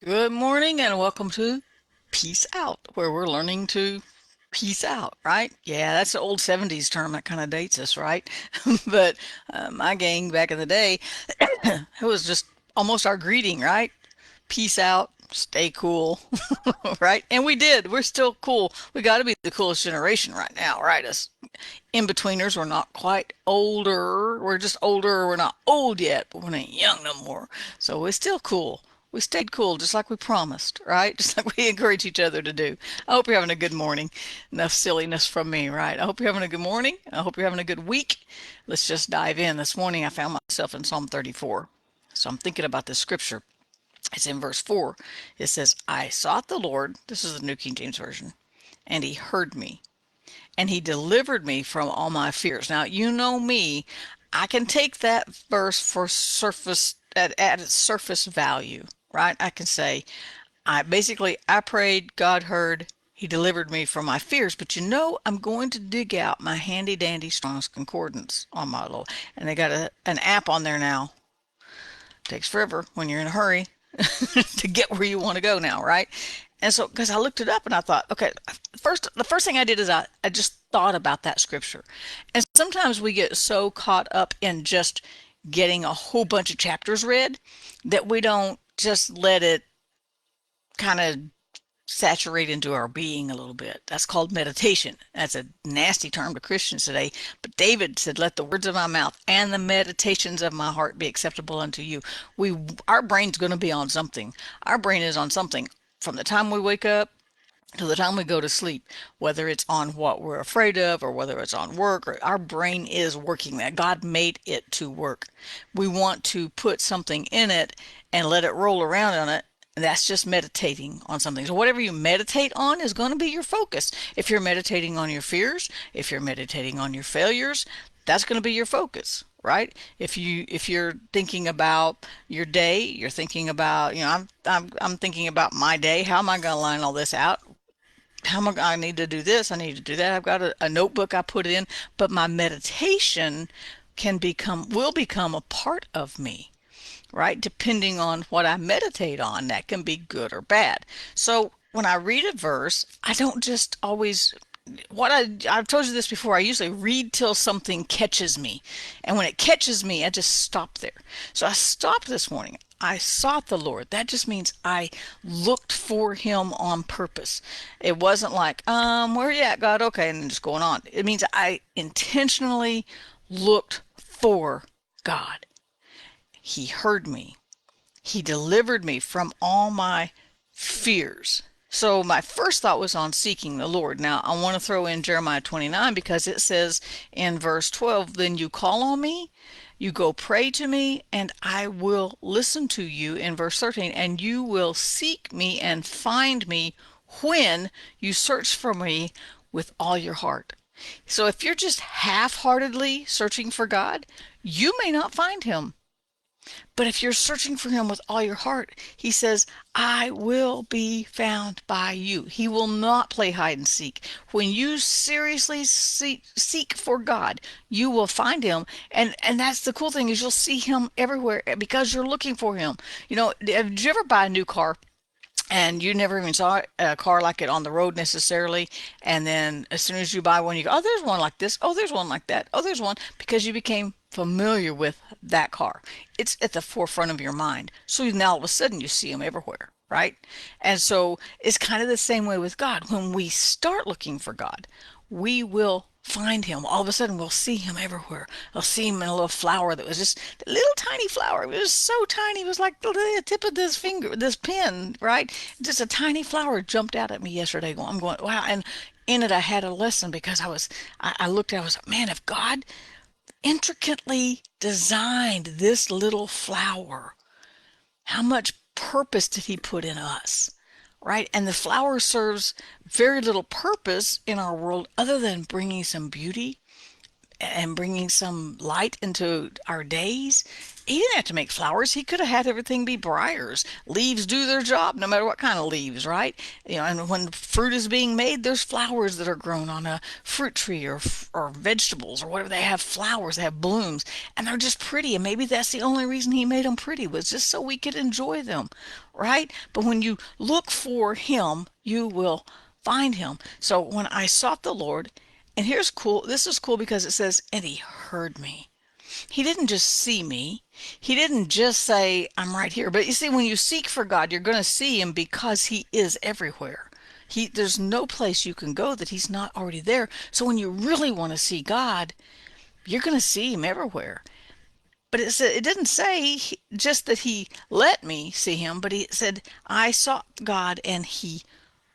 Good morning and welcome to Peace Out, where we're learning to peace out, right? Yeah, that's an old 70s term that kind of dates us, right? But my gang back in the day, it was just almost our greeting, right? Peace out, stay cool, right? And we did. We're still cool. We got to be the coolest generation right now, right? Us in-betweeners, we're not quite older. We're just older. We're not old yet, but we're not young no more. So we're still cool. We stayed cool just like we promised, right? Just like we encourage each other to do. I hope you're having a good morning. Enough silliness from me, right? I hope you're having a good morning. I hope you're having a good week. Let's just dive in. This morning I found myself in Psalm 34. So I'm thinking about this scripture. It's in verse 4. It says, I sought the Lord. This is the New King James Version. And he heard me and he delivered me from all my fears. Now, you know me, I can take that verse for surface at its surface value, right? I can say, I prayed, God heard, he delivered me from my fears, but I'm going to dig out my handy dandy Strong's Concordance on my little, and they got an app on there now. Takes forever when you're in a hurry to get where you want to go now, right? And so, because I looked it up and I thought, okay, the first thing I did is I just thought about that scripture. And sometimes we get so caught up in just getting a whole bunch of chapters read that we don't just let it kind of saturate into our being a little bit. That's called meditation. That's a nasty term to Christians today. But David said, let the words of my mouth and the meditations of my heart be acceptable unto you. Our brain's going to be on something. Our brain is on something from the time we wake up to the time we go to sleep, whether it's on what we're afraid of or whether it's on work, or our brain is working that. God made it to work. We want to put something in it and let it roll around on it. That's just meditating on something. So whatever you meditate on is going to be your focus. If you're meditating on your fears, if you're meditating on your failures, that's going to be your focus, right? If you're thinking about your day, you're thinking about, I'm thinking about my day. How am I going to line all this out? I need to do this, I need to do that. I've got a notebook I put in, but my meditation will become a part of me, right? Depending on what I meditate on, that can be good or bad. So when I read a verse, I don't just always I've told you this before. I usually read till something catches me, and when it catches me, I just stop there. So I stopped this morning. I sought the Lord. That just means I looked for Him on purpose. It wasn't like, where you at, God? Okay, and then just going on. It means I intentionally looked for God. He heard me. He delivered me from all my fears. So my first thought was on seeking the Lord. Now I want to throw in Jeremiah 29 because it says in verse 12, then you call on me, you go pray to me, and I will listen to you. In verse 13, and you will seek me and find me when you search for me with all your heart. So if you're just half-heartedly searching for God, you may not find him. But if you're searching for him with all your heart, he says, I will be found by you. He will not play hide and seek. When you seriously seek for God, you will find him. And that's the cool thing is you'll see him everywhere because you're looking for him. Did you ever buy a new car? And you never even saw a car like it on the road necessarily. And then as soon as you buy one, you go, oh, there's one like this. Oh, there's one like that. Oh, there's one because you became familiar with that car. It's at the forefront of your mind. So now all of a sudden you see them everywhere, right? And so it's kind of the same way with God. When we start looking for God, we will find him. All of a sudden we'll see him everywhere. We'll see him in a little flower that was just a little tiny flower. It was so tiny. It was like the tip of this finger, this pen, right? Just a tiny flower jumped out at me yesterday. I'm going, wow. And in it, I had a lesson because I looked at it, I was like, man, if God intricately designed this little flower, how much purpose did he put in us? Right? And the flower serves very little purpose in our world other than bringing some beauty and bringing some light into our days. He didn't have to make flowers. He could have had everything be briars. Leaves do their job no matter what kind of leaves, right? And when fruit is being made, there's flowers that are grown on a fruit tree, or vegetables or whatever. They have flowers, they have blooms, and they're just pretty. And maybe that's the only reason he made them pretty, was just so we could enjoy them, right? But when you look for him, you will find him. So when I sought the Lord, and here's cool, this is cool because it says, and he heard me. He didn't just see me. He didn't just say, I'm right here. But you see, when you seek for God, you're going to see him because he is everywhere. There's no place you can go that he's not already there. So when you really want to see God, you're going to see him everywhere. But it didn't say just that he let me see him, but he said, I sought God and he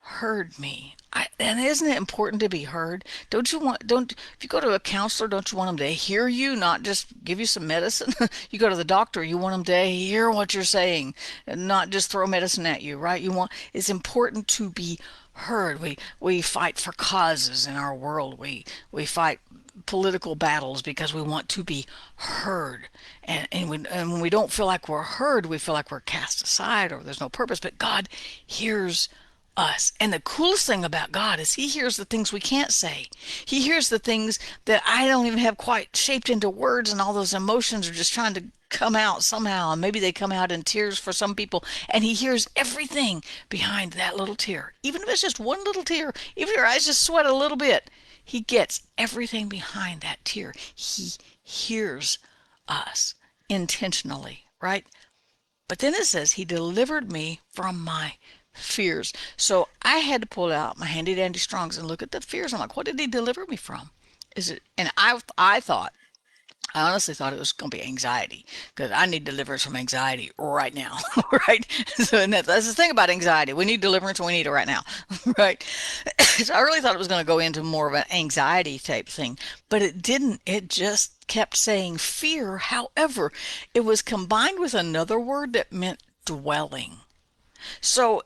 heard me. And isn't it important to be heard? Don't, if you go to a counselor, don't you want them to hear you, not just give you some medicine? You go to the doctor, you want them to hear what you're saying and not just throw medicine at you, right? It's important to be heard. We fight for causes in our world. We fight political battles because we want to be heard. And when we don't feel like we're heard, we feel like we're cast aside or there's no purpose. But God hears us. And the coolest thing about God is he hears the things we can't say. He hears the things that I don't even have quite shaped into words, and all those emotions are just trying to come out somehow. And maybe they come out in tears for some people. And he hears everything behind that little tear. Even if it's just one little tear, even if your eyes just sweat a little bit, he gets everything behind that tear. He hears us intentionally, right? But then it says he delivered me from my fears. So I had to pull out my handy dandy strongs and look at the fears. I'm like, what did he deliver me from? Is it? And I honestly thought it was going to be anxiety, because I need deliverance from anxiety right now, right? So, and that's the thing about anxiety. We need deliverance and we need it right now, right? So I really thought it was going to go into more of an anxiety type thing, but it didn't. It just kept saying fear. However, it was combined with another word that meant dwelling. So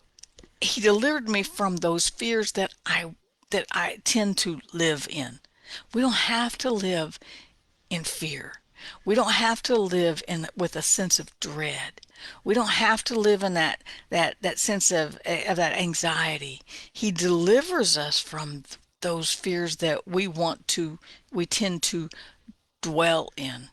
he delivered me from those fears that I tend to live in. We don't have to live in fear. We don't have to live in with a sense of dread. We don't have to live in that sense of that anxiety. He delivers us from those fears that we tend to dwell in.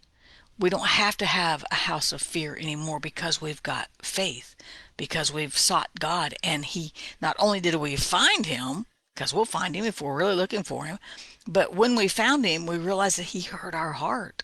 We don't have to have a house of fear anymore because we've got faith, because we've sought God. And he, not only did we find him, because we'll find him if we're really looking for him, but when we found him, we realized that he heard our heart.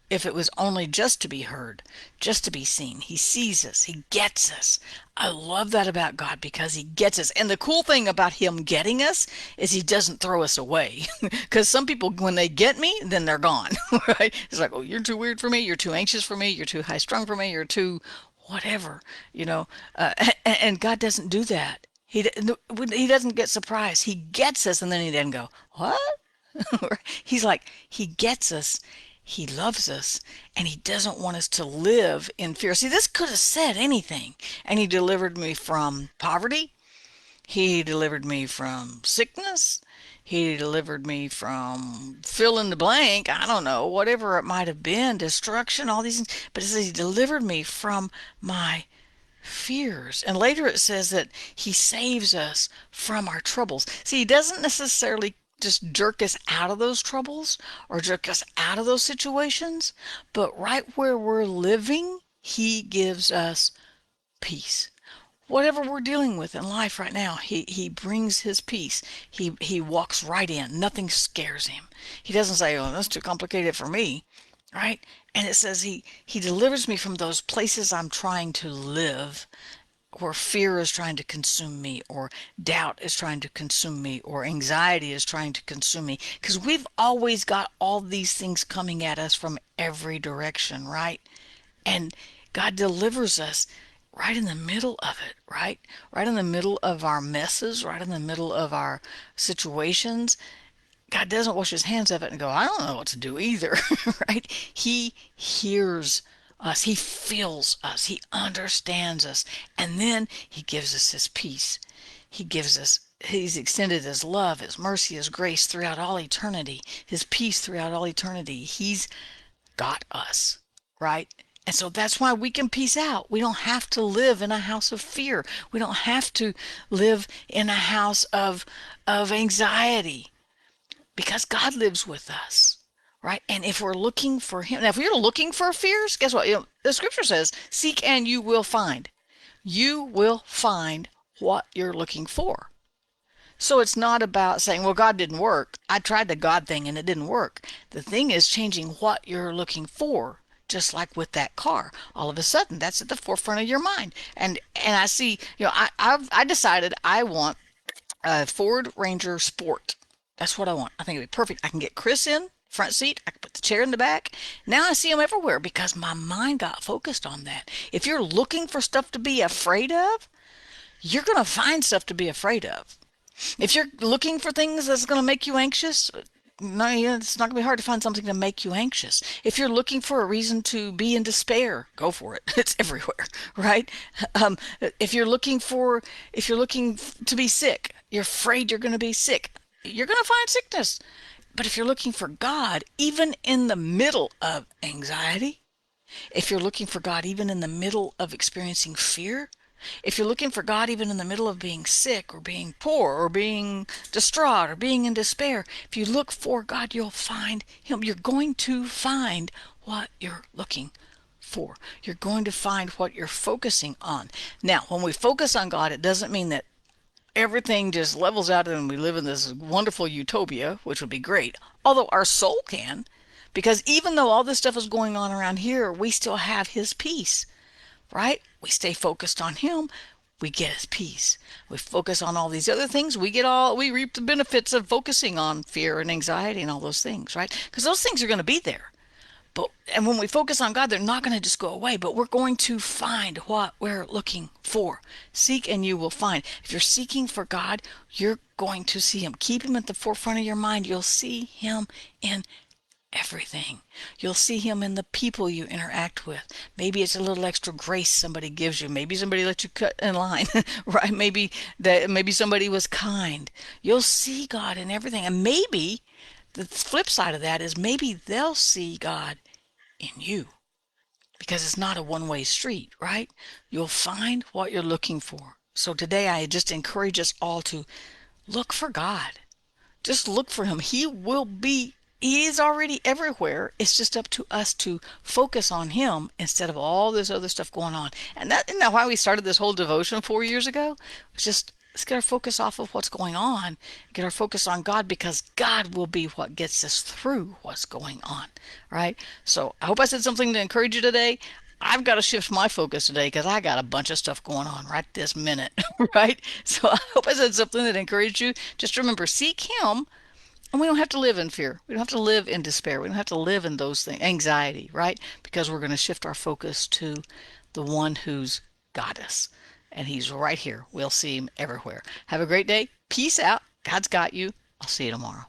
If it was only just to be heard, just to be seen, he sees us, he gets us. I love that about God, because he gets us. And the cool thing about him getting us is he doesn't throw us away. Because some people, when they get me, then they're gone, right? It's like, oh, you're too weird for me, you're too anxious for me, you're too high strung for me, you're too whatever, you know. And God doesn't do that. He doesn't get surprised. He gets us, and then he doesn't go, what? He's like, he gets us, he loves us, and he doesn't want us to live in fear. See, this could have said anything. And he delivered me from poverty. He delivered me from sickness. He delivered me from fill in the blank. I don't know, whatever it might have been, destruction, all these things. But it says he delivered me from my fears. And later it says that he saves us from our troubles. See, he doesn't necessarily just jerk us out of those troubles or jerk us out of those situations, but right where we're living, he gives us peace. Whatever we're dealing with in life right now, he brings his peace. He walks right in. Nothing scares him. He doesn't say, oh, that's too complicated for me, right? And it says he delivers me from those places I'm trying to live, where fear is trying to consume me, or doubt is trying to consume me, or anxiety is trying to consume me. Because we've always got all these things coming at us from every direction, right? And God delivers us right in the middle of it, right? Right in the middle of our messes, right in the middle of our situations. God doesn't wash his hands of it and go, I don't know what to do either, right? He hears us. He feels us. He understands us. And then he gives us his peace. He gives us He's extended his love, his mercy, his grace throughout all eternity, his peace throughout all eternity. He's got us, right? And so that's why we can peace out. We don't have to live in a house of fear. We don't have to live in a house of anxiety because God lives with us, right? And if we're looking for him, now if you're looking for fears, guess what? The scripture says, seek and you will find. You will find what you're looking for. So it's not about saying, well, God didn't work. I tried the God thing and it didn't work. The thing is changing what you're looking for. Just like with that car, all of a sudden that's at the forefront of your mind. And I see, I decided I want a Ford Ranger Sport. That's what I want. I think it'd be perfect. I can get Chris in front seat. I can put the chair in the back. Now I see them everywhere because my mind got focused on that. If you're looking for stuff to be afraid of, you're going to find stuff to be afraid of. If you're looking for things that's going to make you anxious, no, it's not going to be hard to find something to make you anxious. If you're looking for a reason to be in despair, go for it. It's everywhere, right? Um, if you're looking for, if you're looking to be sick, you're afraid you're going to be sick, you're going to find sickness. But if you're looking for God, even in the middle of anxiety, if you're looking for God even in the middle of experiencing fear, if you're looking for God even in the middle of being sick or being poor or being distraught or being in despair, if you look for God, you'll find him. You're going to find what you're looking for. You're going to find what you're focusing on. Now, when we focus on God, it doesn't mean that everything just levels out and we live in this wonderful utopia, which would be great. Although our soul can, because even though all this stuff is going on around here, we still have his peace, right? We stay focused on him, we get his peace. We focus on all these other things, we reap the benefits of focusing on fear and anxiety and all those things, right? Because those things are going to be there. But and when we focus on God, they're not going to just go away, but we're going to find what we're looking for. Seek and you will find. If you're seeking for God, you're going to see him. Keep him at the forefront of your mind. You'll see him in everything. You'll see him in the people you interact with. Maybe it's a little extra grace somebody gives you. Maybe somebody let you cut in line, right? Maybe somebody was kind. You'll see God in everything. And maybe the flip side of that is maybe they'll see God in you because it's not a one-way street, right? You'll find what you're looking for. So today I just encourage us all to look for God. Just look for him. He is already everywhere. It's just up to us to focus on him instead of all this other stuff going on. And isn't that why we started this whole devotion 4 years ago? It's just, let's get our focus off of what's going on, get our focus on God because God will be what gets us through what's going on, right? So I hope I said something to encourage you today. I've got to shift my focus today because I got a bunch of stuff going on right this minute, right? So I hope I said something that encouraged you. Just remember, seek him. And we don't have to live in fear. We don't have to live in despair. We don't have to live in those things, anxiety, right? Because we're going to shift our focus to the one who's got us. And he's right here. We'll see him everywhere. Have a great day. Peace out. God's got you. I'll see you tomorrow.